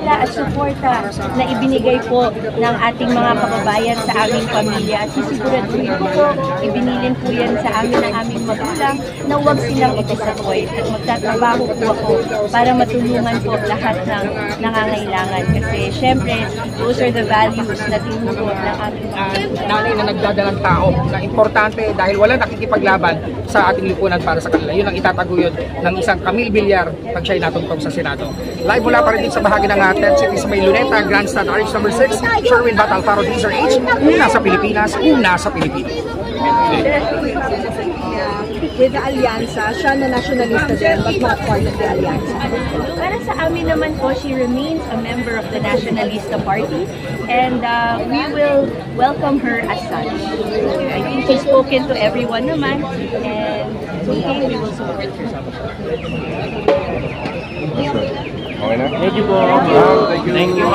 tiwala at suporta na ibinigay po ng ating mga kababayan sa aming pamilya. At sisiguraduhin ko po, ibinilin po yan sa amin ng aming magulang na huwag silang i-disappoint. At magtatrabaho po ako para matulungan po lahat ng nangangailangan. Kasi syempre, those are the values na tinuro ng aming nanay na nagdadalang tao na importante dahil wala nakikipaglaban sa ating lipunan para sa kanila. Yun ang itataguyod ng isang Camille Villar pag siya'y natuntong sa Senado. Live mula pa rin din sa bahagi ng Tent City sa May Luneta, Grandstand RH number 6, Sherwin Bat Alfaro, DZRH, una sa Pilipinas, una sa Pilipinas. With the Alyansa, siya na nationalista din, but not part of the Alyansa. Para sa amin naman po, she remains a member of the Nationalista Party and we will welcome her as such. I think she's spoken to everyone naman and we will support her. Okay na? Thank you po. Thank you.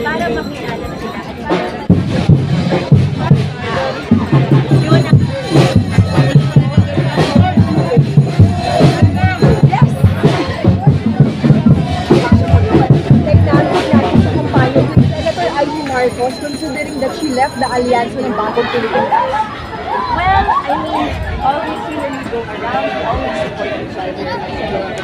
Para makilala sila. Marcos, considering that she left the Alyansa ng Bagong Pilipinas? Well, I mean, obviously when we go around, we always support each other.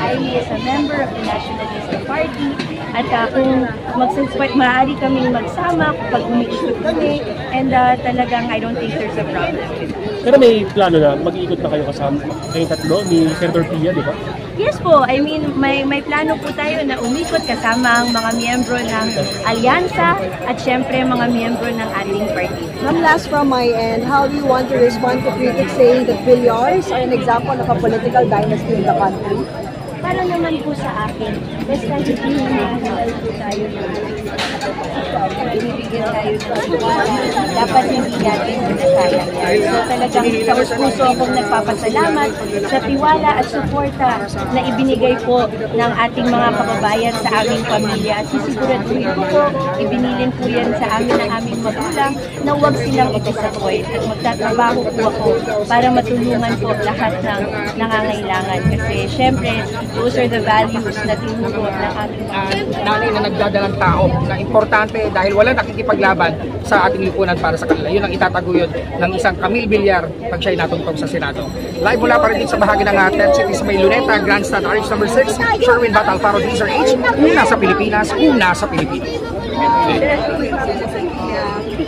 I is a member of the Nationalista Party at kung mag-support, maaari kaming magsama pag umi-shoot kami and talagang I don't think there's a problem with that. Pero may plano na mag-iikot na kayo kasama kayong tatlo ni Senator Pia, di ba? Yes po, I mean, may plano po tayo na umikot kasama ang mga miyembro ng Alyansa at syempre mga miyembro ng ating party. Ma'am, last from my end, how do you want to respond to critics saying that Villars are an example of a political dynasty in the country? Para naman po sa akin, basta hindi naman po tayo ibibigyan tayo dapat hindi natin nasayang. So talagang sa puso akong nagpapasalamat sa tiwala at suporta na ibinigay po ng ating mga kababayan sa aming pamilya. At sisiguraduhin ko po, ibinilin po yan sa amin ng aming magulang na huwag silang i-disappoint. At magtatrabaho po ako para matulungan po lahat ng nangangailangan. Kasi syempre, those are the values na tinuro ng aming nanay na nagdadalang tao na importante dahil wala nakikipaglaban sa ating lipunan para sa kanila. Yun ang itataguyod ng isang Camille Villar pag siya'y natuntong sa Senado. Live mula pa rin din sa bahagi ng Tent City sa May Luneta, Grandstand RH number 6, Sherwin Bat Alfaro, DZRH, una sa Pilipinas, una sa Pilipinas.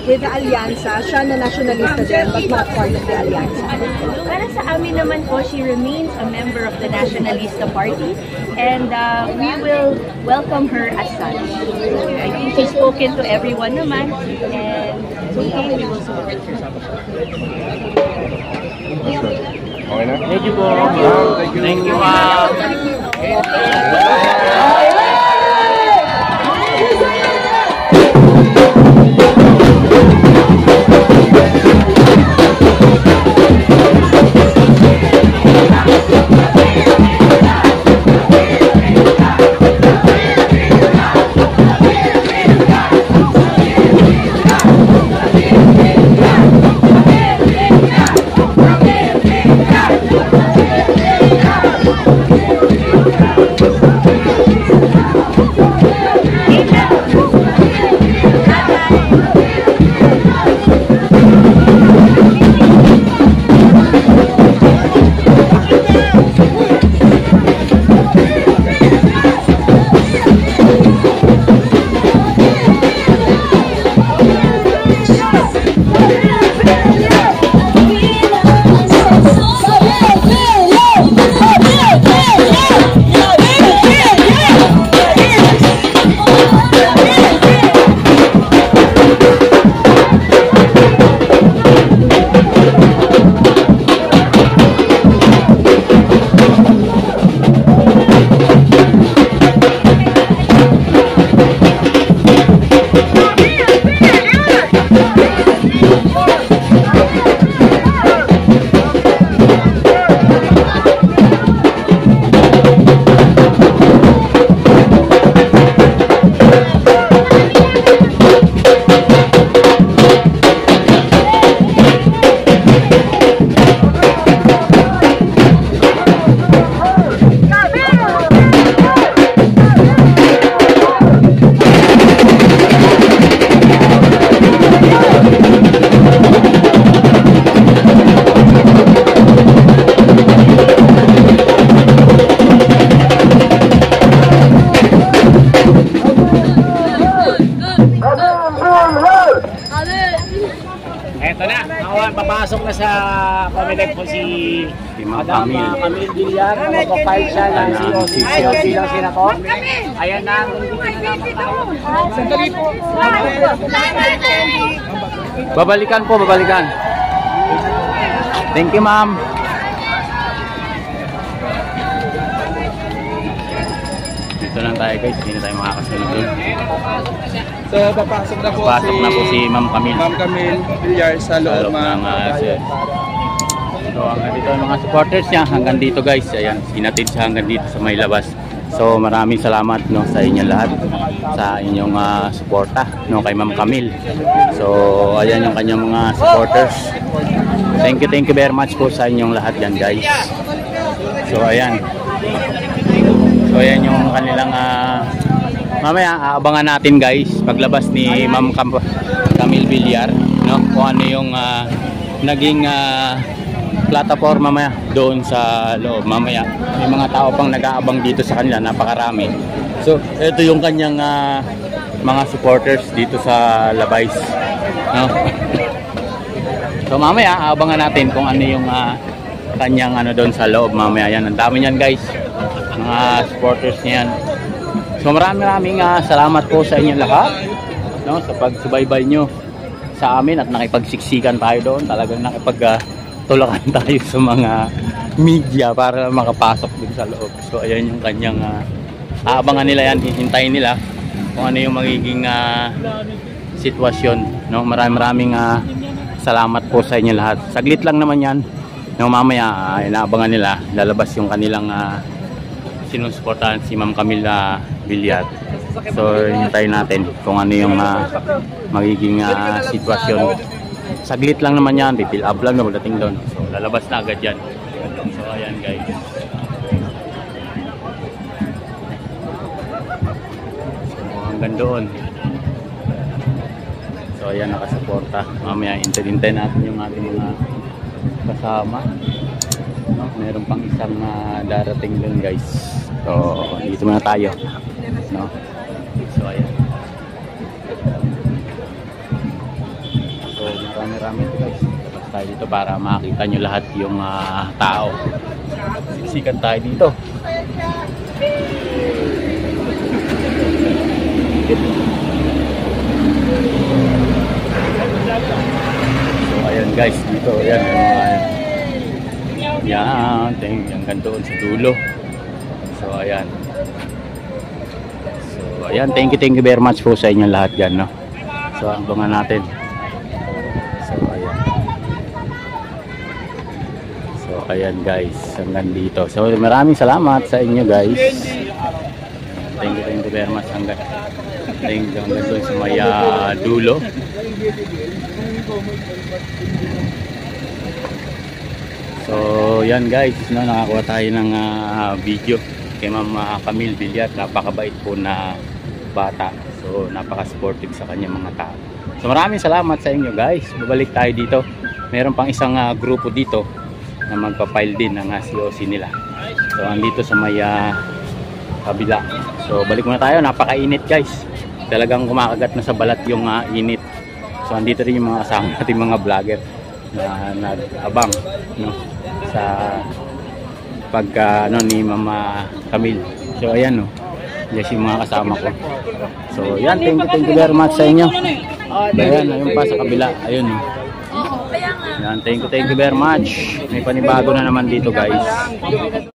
With the Alyansa, siya na nationalista din, but not part of the Alyansa. Para sa amin naman po, she remains a member of the Nationalista Party and we will welcome her as such. I think she's spoken to everyone naman and we will support her. Okay na? Thank you po. Thank you. Yeah. pamilit po si Ma'am Madam Camille. Camille Villar na magpapile siya ng COC. COC lang sila po. Ayan na, nandito na naman tayo. Sandali po. Babalikan po, babalikan. Thank you, ma'am. Dito lang tayo guys, hindi na tayo makakasunod doon. So, papasok na po Pasok na po si Ma'am Camille. Ma'am Camille Villar sa loob ng So hanggang dito ang mga supporters niya, hanggang dito guys, ayan, sinatid siya hanggang dito sa may labas. So maraming salamat no sa inyong lahat, sa inyong suporta no kay Ma'am Camille. So ayan yung kanyang mga supporters. Thank you very much po sa inyong lahat yan guys. So ayan. So ayan yung kanilang mamaya aabangan natin guys paglabas ni Ma'am Camille Villar no kung ano yung naging plataforma mamaya doon sa loob. Mamaya may mga tao pang nag-aabang dito sa kanila, napakarami. So ito yung kanyang mga supporters dito sa Labais no? So mamaya aabangan natin kung ano yung kanyang ano doon sa loob mamaya. Yan, ang dami niyan guys, mga supporters niyan. So maraming salamat po sa inyo lahat no, sa pagsubaybay nyo sa amin at nakipagsiksikan tayo doon. Talagang nakipagtulakan tayo sa mga media para makapasok din sa loob. So ayan yung kanyang aabangan nila yan, hihintayin nila kung ano yung magiging sitwasyon no. Maraming salamat po sa inyo lahat. Saglit lang naman yan no, mamaya inaabangan nila, lalabas yung kanilang sinusuportahan si Ma'am Camille Villar. So hintayin natin kung ano yung magiging sitwasyon. Saglit lang naman yan, pipil up lang na pagdating doon. So lalabas na agad yan. So ayan guys. So hanggang doon. So ayan, nakasuporta. Mamaya hintay natin yung ating mga kasama. No, meron pang isang darating doon guys. So dito muna tayo no. So ayan. So dito marami ito guys. Tapos tayo dito para makita nyo lahat yung tao. Siksikan tayo dito. So ayan guys, dito ayan yan, hanggang doon sa dulo. So ayan. So ayan, thank you very much po sa inyo lahat dyan no. So abangan natin. So ayan. So ayan guys, hanggang dito. So maraming salamat sa inyo guys. Thank you very much hanggang doon sa may dulo. So yan guys, no, nakakuha tayo ng video kay Ma'am Camille Villar. Napakabait po na bata. So napaka-supportive sa kanya mga tao. So maraming salamat sa inyo guys. Babalik tayo dito. Meron pang isang grupo dito na magpa-file din ng COC nila. So andito sa may kabila. So balik muna tayo. Napakainit guys. Talagang kumakagat na sa balat yung init. So andito rin yung mga kasama natin mga vlogger na nag-abang no, sa pagka ni Mama Camille. So ayan no, yes yung mga kasama ko. So yan, thank you very much sa inyo. Ayan, ayun pa sa kabila, ayun no. Yan, thank you very much. May panibago na naman dito guys.